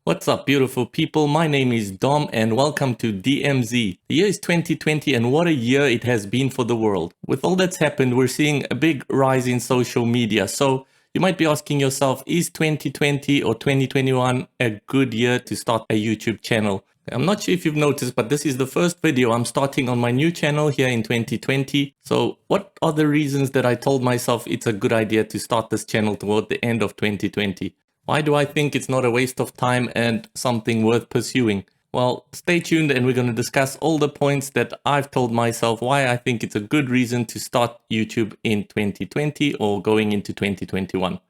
What's up, beautiful people? My name is Dom and welcome to DMZ. The year is 2020 and what a year it has been for the world. With all that's happened, we're seeing a big rise in social media. So you might be asking yourself, is 2020 or 2021 a good year to start a YouTube channel? I'm not sure if you've noticed, but this is the first video I'm starting on my new channel here in 2020. So what are the reasons that I told myself it's a good idea to start this channel toward the end of 2020? Why do I think it's not a waste of time and something worth pursuing? Well, stay tuned and we're going to discuss all the points that I've told myself why I think it's a good reason to start YouTube in 2020 or going into 2021.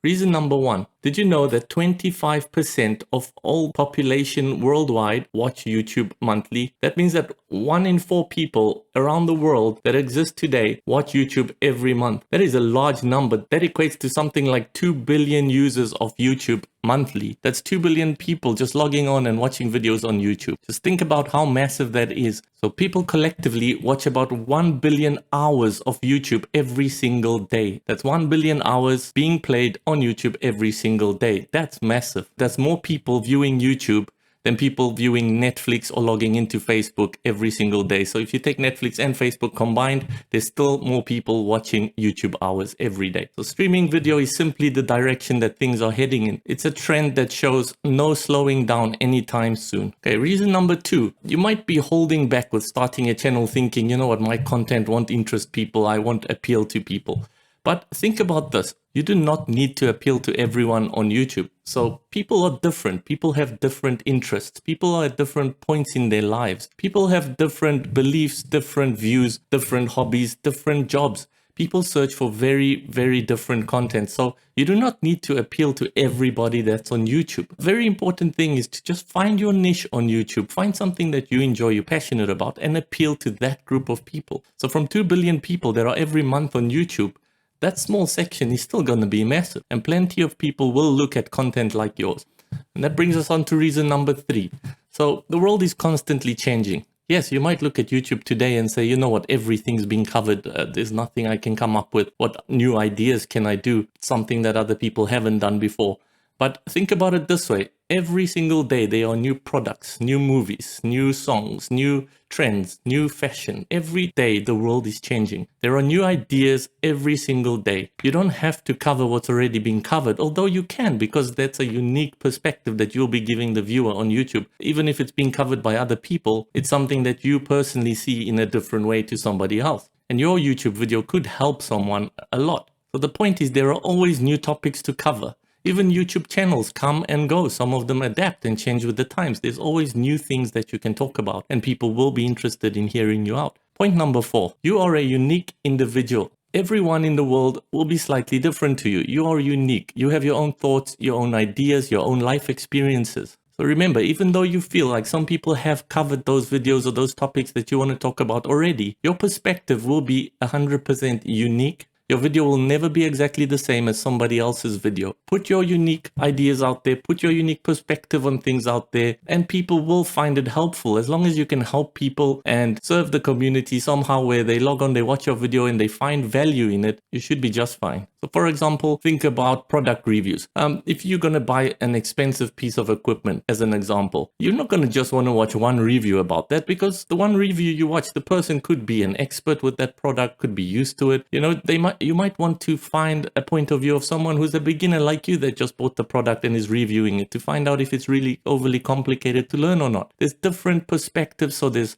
Reason number one, did you know that 25% of all population worldwide watch YouTube monthly? That means that 1 in 4 people around the world that exist today watch YouTube every month. That is a large number. That equates to something like 2 billion users of YouTube monthly. That's 2 billion people just logging on and watching videos on YouTube. Just think about how massive that is. So people collectively watch about 1 billion hours of YouTube every single day. That's 1 billion hours being played on YouTube every single day. That's massive. That's more people viewing YouTube than people viewing Netflix or logging into Facebook every single day. So if you take Netflix and Facebook combined, there's still more people watching YouTube hours every day. So streaming video is simply the direction that things are heading in. It's a trend that shows no slowing down anytime soon. Okay, reason number two, you might be holding back with starting a channel thinking, you know what, my content won't interest people, I won't appeal to people. But think about this. You do not need to appeal to everyone on YouTube. So people are different. People have different interests. People are at different points in their lives. People have different beliefs, different views, different hobbies, different jobs. People search for very, very different content. So you do not need to appeal to everybody that's on YouTube. Very important thing is to just find your niche on YouTube. Find something that you enjoy, you're passionate about, and appeal to that group of people. So from 2 billion people that are every month on YouTube, that small section is still going to be massive, and plenty of people will look at content like yours. And that brings us on to reason number three. So the world is constantly changing. Yes, you might look at YouTube today and say, you know what, everything's being covered. There's nothing I can come up with. What new ideas can I do? Something that other people haven't done before. But think about it this way. Every single day there are new products, new movies, new songs, new trends, new fashion. Every day the world is changing. There are new ideas every single day. You don't have to cover what's already been covered, although you can, because that's a unique perspective that you'll be giving the viewer on YouTube. Even if it's being covered by other people, it's something that you personally see in a different way to somebody else. And your YouTube video could help someone a lot. So the point is there are always new topics to cover. Even YouTube channels come and go. Some of them adapt and change with the times. There's always new things that you can talk about and people will be interested in hearing you out. Point number 4, you are a unique individual. Everyone in the world will be slightly different to you. You are unique. You have your own thoughts, your own ideas, your own life experiences. So remember, even though you feel like some people have covered those videos or those topics that you want to talk about already, your perspective will be 100% unique. Your video will never be exactly the same as somebody else's video. Put your unique ideas out there, put your unique perspective on things out there, and people will find it helpful. As long as you can help people and serve the community somehow where they log on, they watch your video and they find value in it, you should be just fine. So for example, think about product reviews. If you're going to buy an expensive piece of equipment, as an example, you're not going to just want to watch one review about that, because the one review you watch, the person could be an expert with that product, could be used to it. You know, you might want to find a point of view of someone who's a beginner like you that just bought the product and is reviewing it to find out if it's really overly complicated to learn or not. There's different perspectives. So there's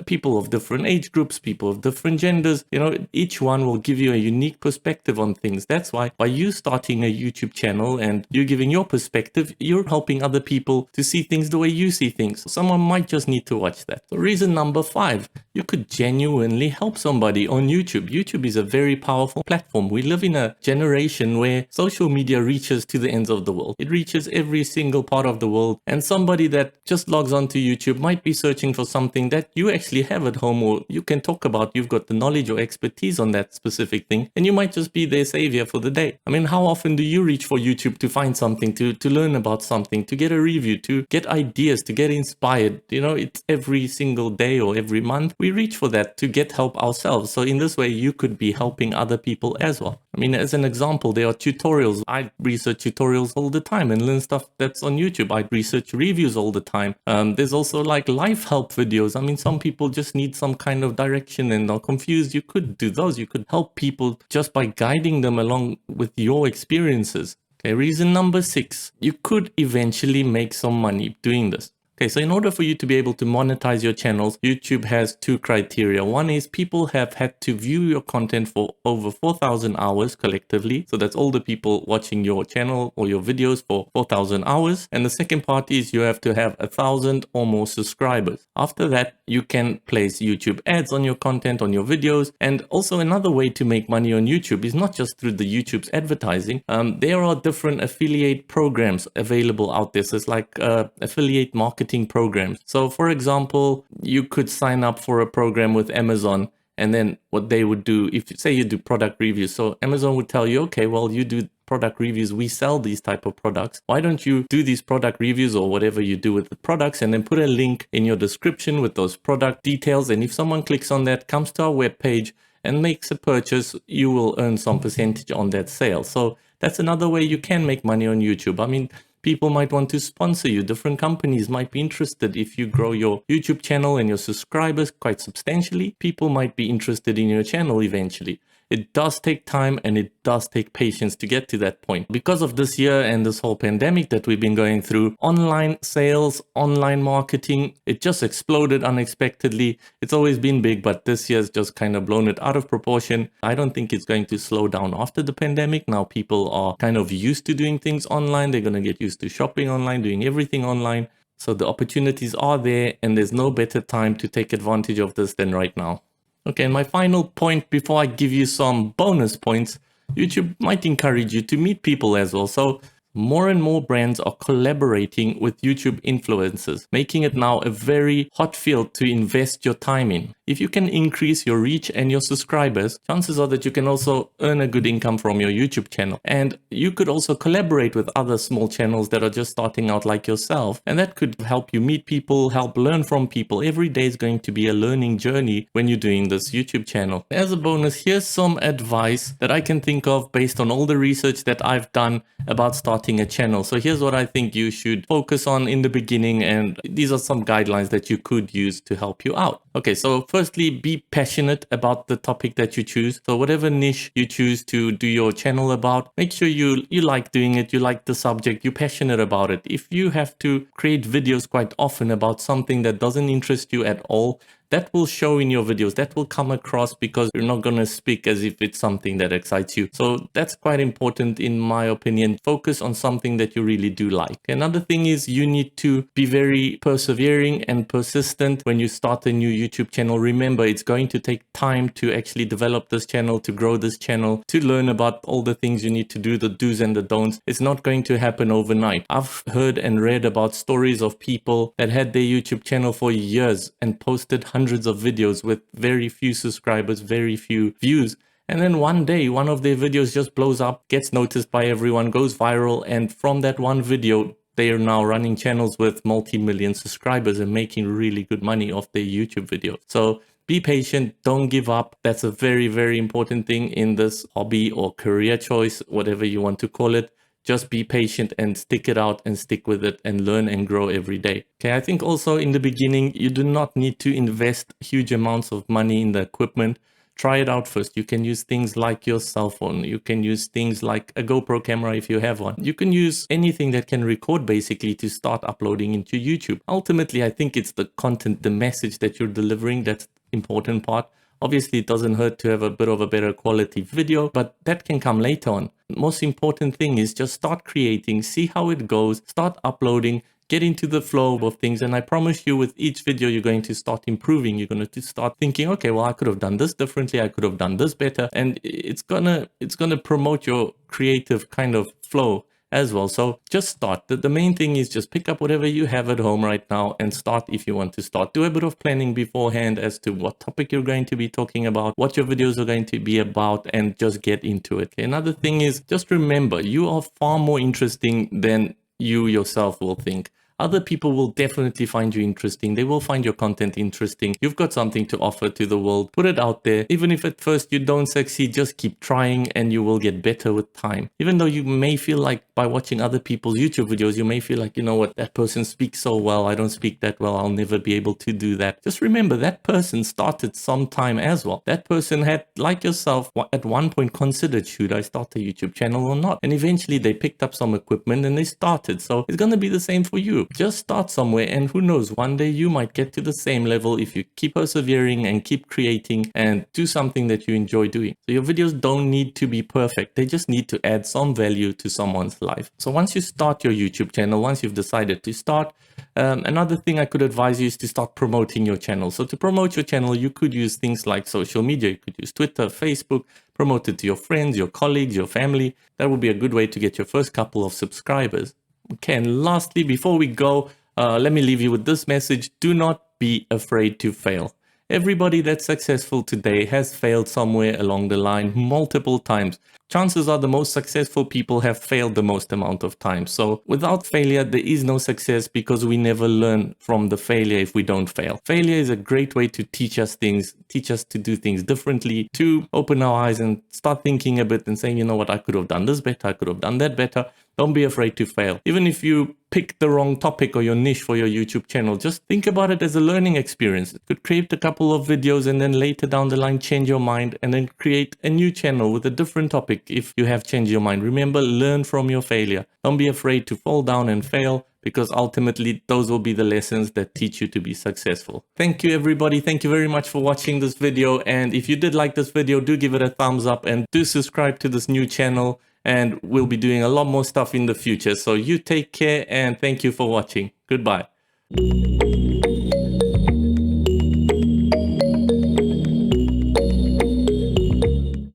people of different age groups, people of different genders. You know, each one will give you a unique perspective on things. That's why by you starting a YouTube channel and you giving your perspective, you're helping other people to see things the way you see things. Someone might just need to watch that. So reason number 5, you could genuinely help somebody on YouTube. YouTube is a very powerful powerful platform. We live in a generation where social media reaches to the ends of the world. It reaches every single part of the world, and somebody that just logs onto YouTube might be searching for something that you actually have at home, or you can talk about. You've got the knowledge or expertise on that specific thing, and you might just be their savior for the day. I mean, how often do you reach for YouTube to find something, to learn about something, to get a review, to get ideas, to get inspired? You know, it's every single day or every month we reach for that to get help ourselves. So in this way, you could be helping other people as well. I mean, as an example, there are tutorials. I research tutorials all the time and learn stuff that's on YouTube. I research reviews all the time. There's also like life help videos. I mean, some people just need some kind of direction and are confused. You could do those. You could help people just by guiding them along with your experiences. Okay, reason number 6, you could eventually make some money doing this. Okay, so in order for you to be able to monetize your channels, YouTube has 2 criteria. One is people have had to view your content for over 4,000 hours collectively. So that's all the people watching your channel or your videos for 4,000 hours. And the second part is you have to have 1,000 or more subscribers. After that, you can place YouTube ads on your content, on your videos. And also another way to make money on YouTube is not just through the YouTube's advertising. There are different affiliate programs available out there. So it's like affiliate marketing programs. So for example, you could sign up for a program with Amazon, and then what they would do, if say you do product reviews, so Amazon would tell you, okay, well, you do product reviews, we sell these type of products. Why don't you do these product reviews or whatever you do with the products, and then put a link in your description with those product details. And if someone clicks on that, comes to our webpage and makes a purchase, you will earn some percentage on that sale. So that's another way you can make money on YouTube. I mean, people might want to sponsor you. Different companies might be interested. If you grow your YouTube channel and your subscribers quite substantially, people might be interested in your channel eventually. It does take time and it does take patience to get to that point. Because of this year and this whole pandemic that we've been going through, online sales, online marketing, it just exploded unexpectedly. It's always been big, but this year's just kind of blown it out of proportion. I don't think it's going to slow down after the pandemic. Now people are kind of used to doing things online. They're going to get used to shopping online, doing everything online. So the opportunities are there, and there's no better time to take advantage of this than right now. Okay, and my final point before I give you some bonus points, YouTube might encourage you to meet people as well. So more and more brands are collaborating with YouTube influencers, making it now a very hot field to invest your time in. If you can increase your reach and your subscribers, chances are that you can also earn a good income from your YouTube channel. And you could also collaborate with other small channels that are just starting out like yourself. And that could help you meet people, help learn from people. Every day is going to be a learning journey when you're doing this YouTube channel. As a bonus, here's some advice that I can think of based on all the research that I've done about starting a channel. So here's what I think you should focus on in the beginning, and these are some guidelines that you could use to help you out. Okay, so firstly, be passionate about the topic that you choose. So whatever niche you choose to do your channel about, make sure you like doing it, you like the subject, you're passionate about it. If you have to create videos quite often about something that doesn't interest you at all, that will show in your videos, that will come across, because you're not going to speak as if it's something that excites you. So that's quite important in my opinion. Focus on something that you really do like. Another thing is you need to be very persevering and persistent when you start a new YouTube channel. Remember, it's going to take time to actually develop this channel, to grow this channel, to learn about all the things you need to do, the do's and the don'ts. It's not going to happen overnight. I've heard and read about stories of people that had their YouTube channel for years and posted hundreds of videos with very few subscribers, very few views. And then one day, one of their videos just blows up, gets noticed by everyone, goes viral. And from that one video, they are now running channels with multi-million subscribers and making really good money off their YouTube videos. So be patient, don't give up. That's a very, very important thing in this hobby or career choice, whatever you want to call it. Just be patient and stick it out and stick with it and learn and grow every day. Okay, I think also in the beginning, you do not need to invest huge amounts of money in the equipment. Try it out first. You can use things like your cell phone. You can use things like a GoPro camera if you have one. You can use anything that can record basically to start uploading into YouTube. Ultimately, I think it's the content, the message that you're delivering that's the important part. Obviously, it doesn't hurt to have a bit of a better quality video, but that can come later on. Most important thing is just start creating, see how it goes, start uploading, get into the flow of things. And I promise you, with each video, you're going to start improving. You're going to start thinking, okay, well, I could have done this differently. I could have done this better. And it's gonna promote your creative kind of flow as well. So just start. The main thing is just pick up whatever you have at home right now and start if you want to start. Do a bit of planning beforehand as to what topic you're going to be talking about, what your videos are going to be about, and just get into it. Another thing is just remember, you are far more interesting than you yourself will think. Other people will definitely find you interesting. They will find your content interesting. You've got something to offer to the world. Put it out there. Even if at first you don't succeed, just keep trying and you will get better with time. Even though you may feel like by watching other people's YouTube videos, you may feel like, you know what, that person speaks so well. I don't speak that well. I'll never be able to do that. Just remember, that person started sometime as well. That person had, like yourself, at one point considered, should I start a YouTube channel or not? And eventually they picked up some equipment and they started. So it's going to be the same for you. Just start somewhere, and who knows, one day you might get to the same level if you keep persevering and keep creating and do something that you enjoy doing. So your videos don't need to be perfect. They just need to add some value to someone's life. So once you start your YouTube channel, once you've decided to start, another thing I could advise you is to start promoting your channel. So to promote your channel, you could use things like social media. You could use Twitter, Facebook, promote it to your friends, your colleagues, your family. That would be a good way to get your first couple of subscribers. Okay, and lastly, before we go, let me leave you with this message. Do not be afraid to fail. Everybody that's successful today has failed somewhere along the line multiple times. Chances are the most successful people have failed the most amount of times. So without failure, there is no success, because we never learn from the failure if we don't fail. Failure is a great way to teach us things, teach us to do things differently, to open our eyes and start thinking a bit and saying, you know what, I could have done this better, I could have done that better. Don't be afraid to fail. Even if you pick the wrong topic or your niche for your YouTube channel, just think about it as a learning experience. You could create a couple of videos and then later down the line change your mind and then create a new channel with a different topic if you have changed your mind. Remember, learn from your failure. Don't be afraid to fall down and fail, because ultimately those will be the lessons that teach you to be successful. Thank you, everybody. Thank you very much for watching this video. And if you did like this video, do give it a thumbs up and do subscribe to this new channel. And we'll be doing a lot more stuff in the future. So you take care, and thank you for watching. Goodbye.